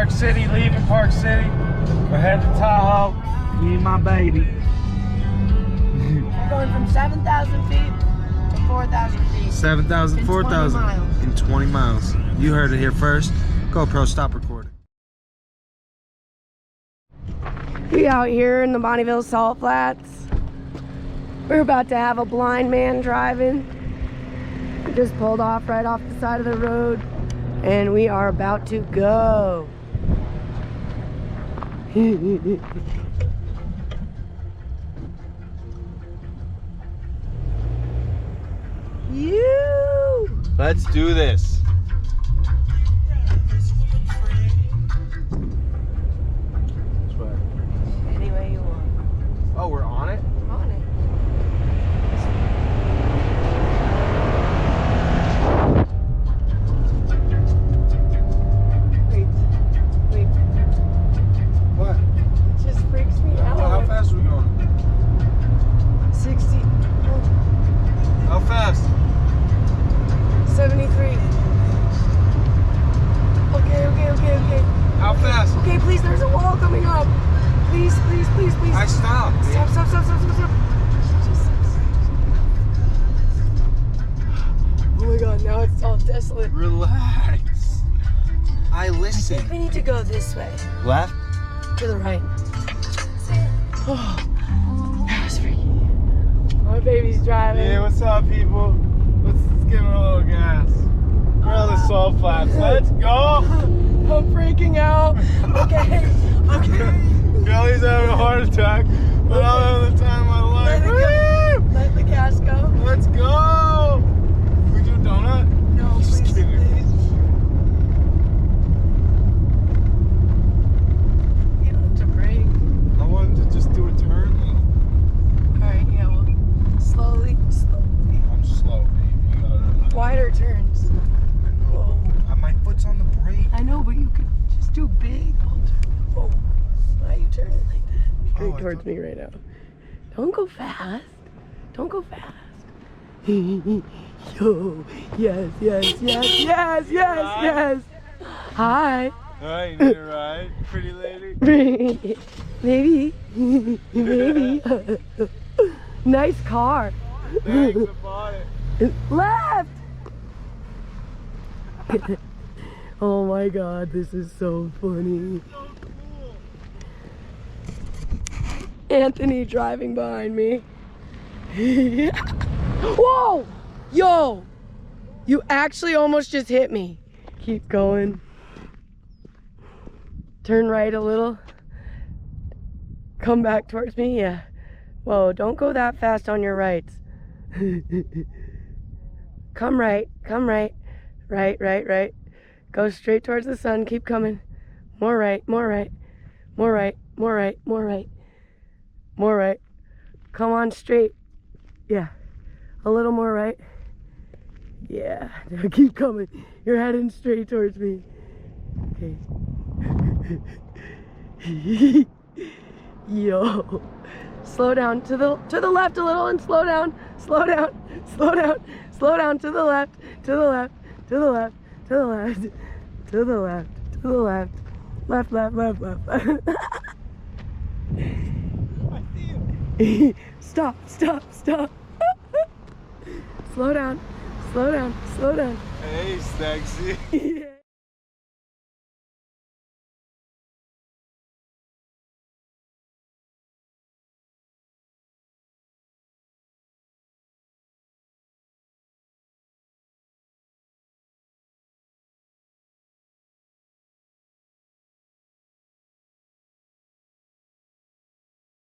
Park City, leaving Park City. We're heading to Tahoe. Me and my baby. Going from 7,000 feet to 4,000 feet. 7,000, 4,000 in 20 miles. You heard it here first. GoPro, stop recording. We out here in the Bonneville Salt Flats. We're about to have a blind man driving. We just pulled off right off the side of the road and we are about to go. Let's do this. Any way you want. Oh, we're on it? On it. Wait. What? It just freaks me out. Well, how fast are we going? 60. How fast? 73. Okay. How fast? Okay, please, there's a wall coming up. Please. I stopped. Stop. Just. Oh my god, now it's all desolate. Relax. I I listen. think we need to go this way. Left? To the right. Oh, that was freaky. My baby's driving. Yeah, what's up, people? Let's give it a little gas. We're on the Salt Flats. Let's go! I'm freaking out. Okay. Kelly's having a heart attack, but I'm having the time of my life. Let the gas go. Let's go! Can we do a donut? No, Just please. kidding. You don't have to brake. I wanted to just do a turn though. Alright, yeah, well, slowly. I'm slow, baby. You gotta Wider turns. Whoa. My foot's on the brake. I know, but you could just do big. Whoa. Why are you turning like that? Straight towards me right now. Don't go fast. Yo, yes. Hi. Alright, you need a ride, pretty lady? Maybe. Nice car. Thanks, I bought it. Left. Oh my god, this is so funny. So cool. Anthony driving behind me. Whoa! Yo! You actually almost just hit me. Keep going. Turn right a little. Come back towards me, yeah. Whoa, don't go that fast on your rights. Come right. Right. Go straight towards the sun, keep coming. More right. Come on straight. Yeah. A little more right. Yeah. Now keep coming. You're heading straight towards me. Okay. Yo. Slow down to the left a little and slow down. Slow down to the left. Left. Stop. Slow down. Hey, sexy. Yeah.